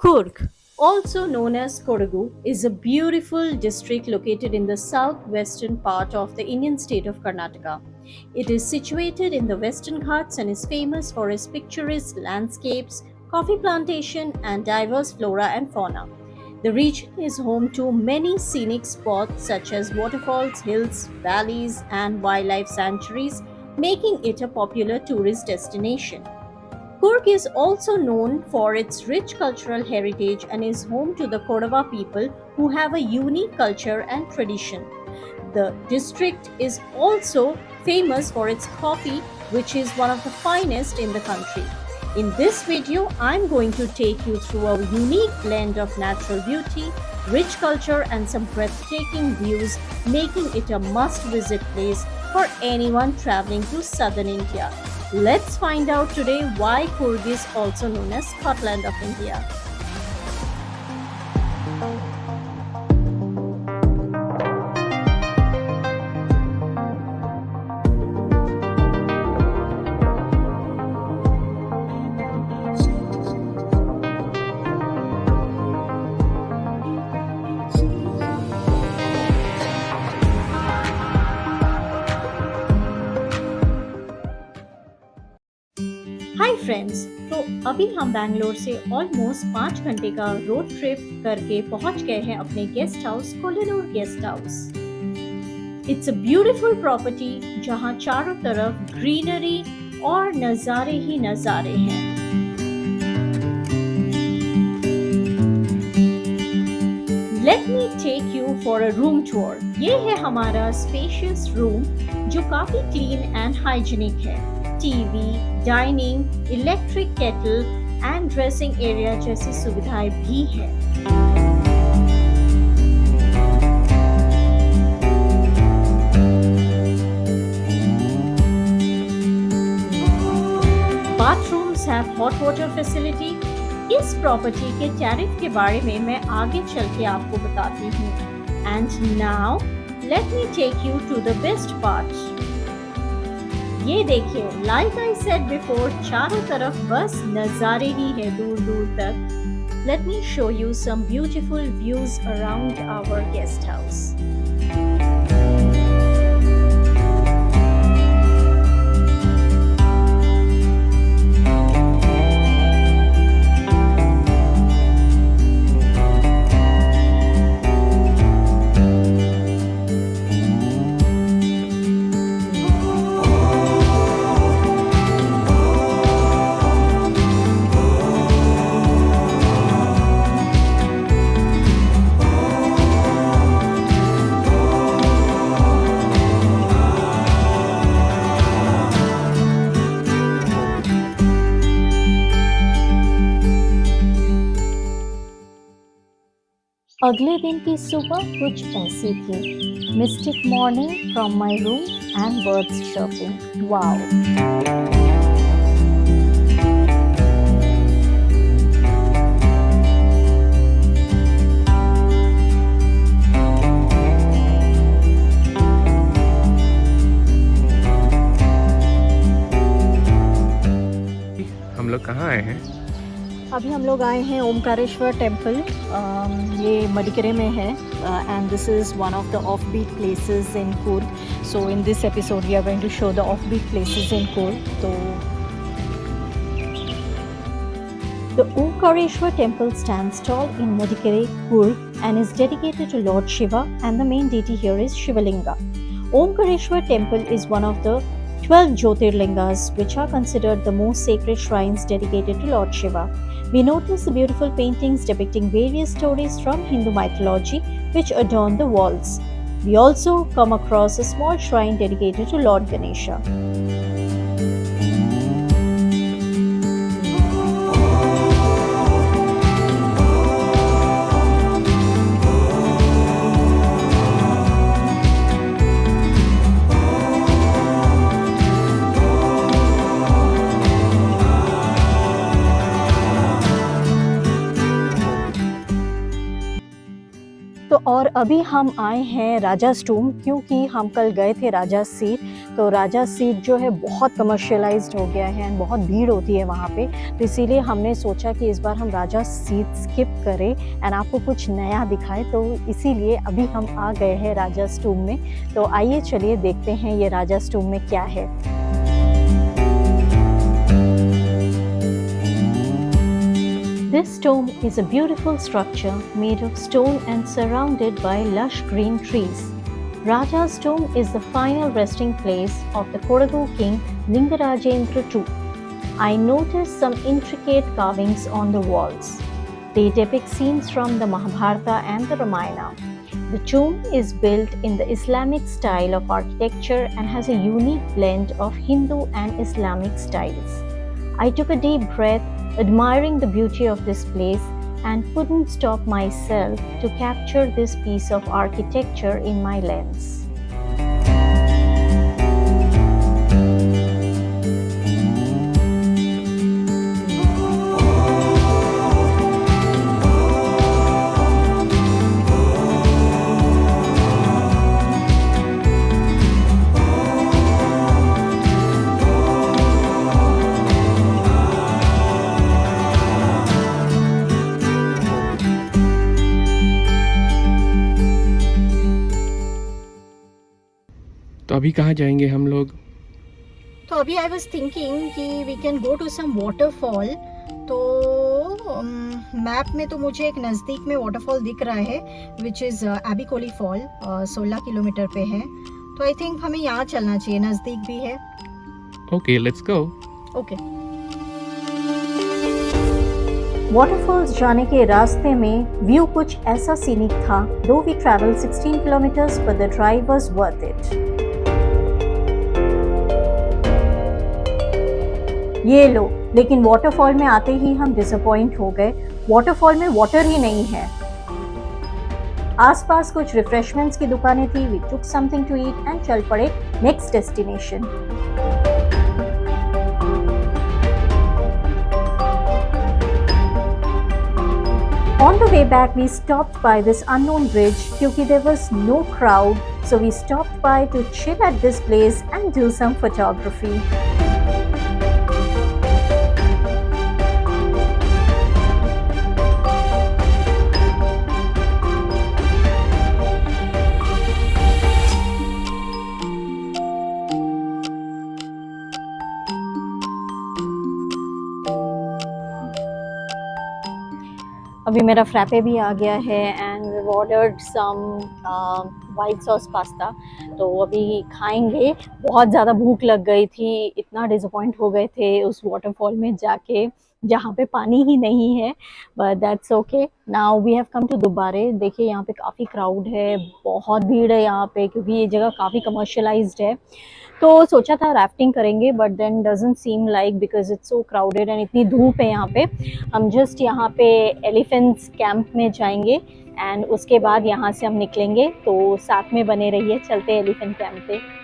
Coorg, also known as Kodagu, is a beautiful district located in the southwestern part of the Indian state of Karnataka. It is situated in the Western Ghats and is famous for its picturesque landscapes, coffee plantation, and diverse flora and fauna. The region is home to many scenic spots such as waterfalls, hills, valleys, and wildlife sanctuaries, making it a popular tourist destination. Coorg is also known for its rich cultural heritage and is home to the Kodava people who have a unique culture and tradition. The district is also famous for its coffee, which is one of the finest in the country. In this video, I'm going to take you through a unique blend of natural beauty, rich culture, and some breathtaking views, making it a must visit place for anyone traveling to southern India. Let's find out today why Coorg is also known as Scotland of India. Hi friends, तो अभी हम बैंगलोर से almost 5 घंटे का road trip करके पहुंच गए हैं अपने guest house Kolinoor guest house. It's a beautiful property जहां चारों तरफ ग्रीनरी और नज़ारे ही नज़ारे हैं। Let me take you for a room tour. ये है हमारा स्पेशियस रूम जो काफी क्लीन एंड हाइजीनिक है। TV, dining, electric kettle and dressing area जैसी सुविधाएं भी हैं। Bathrooms have hot water facility। इस प्रॉपर्टी के टैरिफ के बारे में मैं आगे चल के आपको बताती हूँ। And now let me take you to the best part. ये देखिए, लाइक आई सेड बिफोर, चारों तरफ बस नज़ारे ही है दूर दूर तक। Let me show you some beautiful views around our guest house. अगले दिन की सुबह कुछ ऐसी थी। Mystic morning from my room and birds chirping. Wow! हम लोग कहाँ आए हैं? अभी हम लोग आए हैं ओमकारेश्वर टेम्पल। ये मडिकेरे में है and this is one of the offbeat places in Coorg. So in this episode we are going to show the offbeat places in Coorg. तो the Omkareshwar temple stands tall in Madikeri, Coorg, and is dedicated to Lord Shiva, and the main deity here is Shivalinga. Omkareshwar temple is one of the 12 Jyotirlingas, which are considered the most sacred shrines dedicated to Lord Shiva. We notice the beautiful paintings depicting various stories from Hindu mythology, which adorn the walls. We also come across a small shrine dedicated to Lord Ganesha. तो तो और अभी हम आए हैं राजा स्टूम, क्योंकि हम कल गए थे राजा सीट। तो राजा सीट जो है बहुत कमर्शियलाइज्ड हो गया है एंड बहुत भीड़ होती है वहाँ पे, तो इसीलिए हमने सोचा कि इस बार हम राजा सीट स्किप करें एंड आपको कुछ नया दिखाए। तो इसीलिए अभी हम आ गए हैं राजा स्टूम में। तो आइए चलिए देखते हैं ये राजा स्टूम में क्या है। This tomb is a beautiful structure made of stone and surrounded by lush green trees. Raja's tomb is the final resting place of the Coorg king Lingarajendra II. I noticed some intricate carvings on the walls. They depict scenes from the Mahabharata and the Ramayana. The tomb is built in the Islamic style of architecture and has a unique blend of Hindu and Islamic styles. I took a deep breath, admiring the beauty of this place, and couldn't stop myself to capture this piece of architecture in my lens. तो अभी कहाँ जाएंगे हम लोग? तो अभी I was thinking कि we can go to some waterfall. तो मैप में तो मुझे एक नज़दीक में वाटरफॉल दिख रहा है विच इज़ एबिकोली फॉल, 16 किलोमीटर पे है। तो आई थिंक हमें यहाँ चलना चाहिए, नज़दीक भी है। Okay, let's go. Okay. Waterfalls जाने के रास्ते में व्यू कुछ ऐसा सीनिक था। Though we travel 16 kilometres but the drive was worth it. ये लो, लेकिन वाटरफॉल में आते ही हम डिसअपॉइंट हो गए। वाटरफॉल में वाटर ही नहीं है। आसपास कुछ रिफ्रेशमेंट्स की दुकानें थी। We took something to eat and चल पड़े next destination. On the way back, we stopped by this unknown bridge क्योंकि there was no crowd, so we stopped by to chill at this place and do some photography. अभी मेरा frappe भी आ गया है and we ordered some white sauce pasta. तो अभी खाएंगे। बहुत ज़्यादा भूख लग गई थी, इतना डिसअपॉइंट हो गए थे उस वाटरफॉल में जाके जहाँ पे पानी ही नहीं है, but that's okay. Now we have come to दुबारे। देखिए यहाँ पे काफ़ी क्राउड है, बहुत भीड़ है यहाँ पे क्योंकि ये जगह काफ़ी कमर्शियलाइज्ड है। तो सोचा था राफ्टिंग करेंगे but then doesn't seem like because it's so crowded and इतनी धूप है यहाँ पे। हम जस्ट यहाँ पे एलिफेंट्स कैंप में जाएंगे एंड उसके बाद यहाँ से हम निकलेंगे। तो साथ में बने रहिए, चलते हैं एलिफेंट कैंप पे।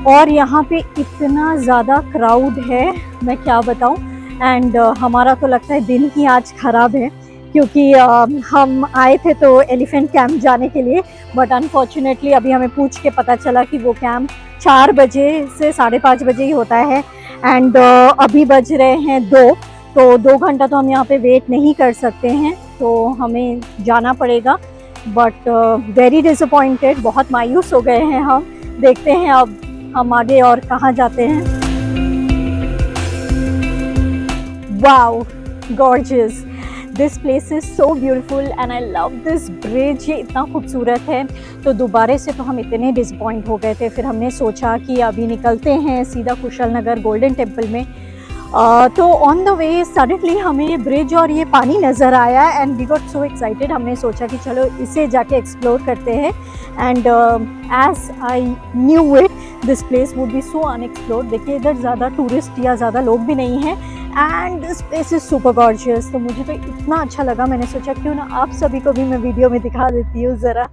और यहाँ पे इतना ज़्यादा क्राउड है, मैं क्या बताऊँ। एंड हमारा तो लगता है दिन ही आज ख़राब है क्योंकि हम आए थे तो एलिफेंट कैंप जाने के लिए, बट अनफॉर्चुनेटली अभी हमें पूछ के पता चला कि वो कैंप 4 बजे से 5:30 बजे ही होता है। एंड अभी बज रहे हैं 2, तो 2 घंटा तो हम यहाँ पे वेट नहीं कर सकते हैं, तो हमें जाना पड़ेगा। बट वेरी डिसअपॉइंटेड, बहुत मायूस हो गए हैं हम। देखते हैं अब हम आगे और कहाँ जाते हैं। Wow, gorgeous. This place is so beautiful and I love this bridge, ये इतना खूबसूरत है। तो दोबारे से तो हम इतने डिसअपॉइंट हो गए थे, फिर हमने सोचा कि अभी निकलते हैं सीधा कुशल नगर गोल्डन टेम्पल में। तो ऑन द वे सडनली हमें ये ब्रिज और ये पानी नज़र आया and we got so excited. हमने सोचा कि चलो इसे जाके एक्सप्लोर करते हैं and as I knew it this place would be so unexplored. देखिए इधर ज़्यादा टूरिस्ट या ज़्यादा लोग भी नहीं हैं and this place is super gorgeous. तो मुझे तो इतना अच्छा लगा, मैंने सोचा क्यों ना आप सभी को भी मैं वीडियो में दिखा देती हूँ ज़रा।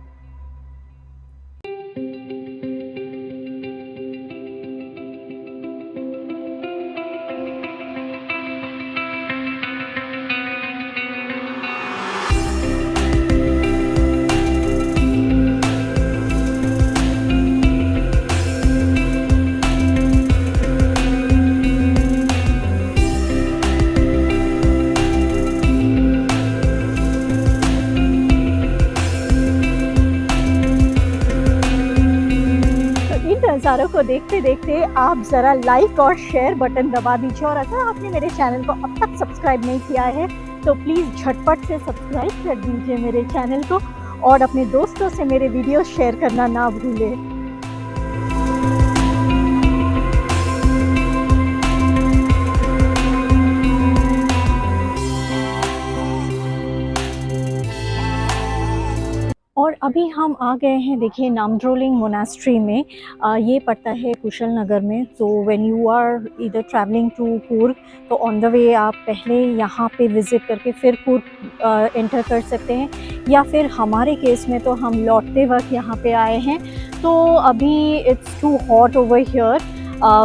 नज़ारों को देखते देखते आप ज़रा लाइक और शेयर बटन दबा दीजिए, और अगर आपने मेरे चैनल को अब तक सब्सक्राइब नहीं किया है तो प्लीज़ झटपट से सब्सक्राइब कर दीजिए मेरे चैनल को, और अपने दोस्तों से मेरे वीडियो शेयर करना ना भूलें। और अभी हम आ गए हैं, देखिए, नामद्रोलिंग मोनास्ट्री में। ये पड़ता है कुशल नगर में। तो व्हेन यू आर इधर ट्रैवलिंग टू कूर्ग, तो ऑन द वे आप पहले यहाँ पे विज़िट करके फिर कूर्ग एंटर कर सकते हैं, या फिर हमारे केस में तो हम लौटते वक्त यहाँ पे आए हैं। तो अभी it's too hot over here,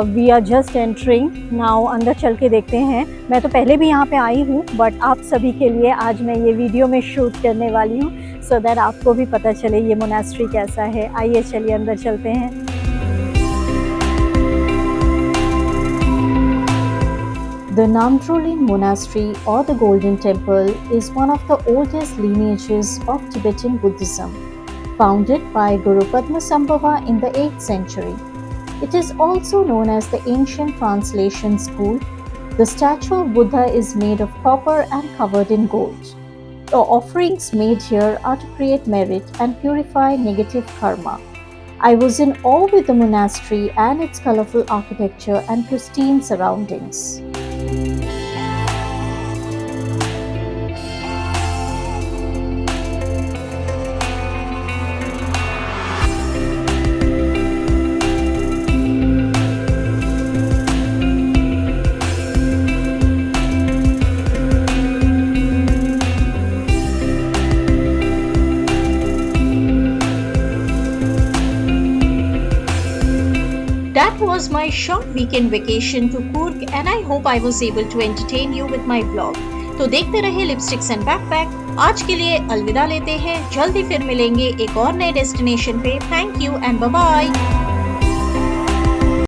we are just entering now. अंदर चल के देखते हैं। मैं तो पहले भी यहाँ पे आई हूँ, बट आप सभी के लिए आज मैं ये वीडियो में शूट करने वाली हूँ सो दैट आपको भी पता चले ये मोनास्ट्री कैसा है। आइए चलिए अंदर चलते हैं। The Namdroling Monastery or the Golden Temple is one of the oldest lineages of Tibetan Buddhism, founded by Guru Padmasambhava in the 8th century. It is also known as the Ancient Translation School. The statue of Buddha is made of copper and covered in gold. The offerings made here are to create merit and purify negative karma. I was in awe with the monastery and its colorful architecture and pristine surroundings. That was my short weekend vacation to Coorg and I hope I was able to entertain you with my vlog. तो देखते रहे lipsticks and backpack. आज के लिए अलविदा लेते हैं, जल्दी फिर मिलेंगे एक और नए डेस्टिनेशन पे। Thank you and bye bye.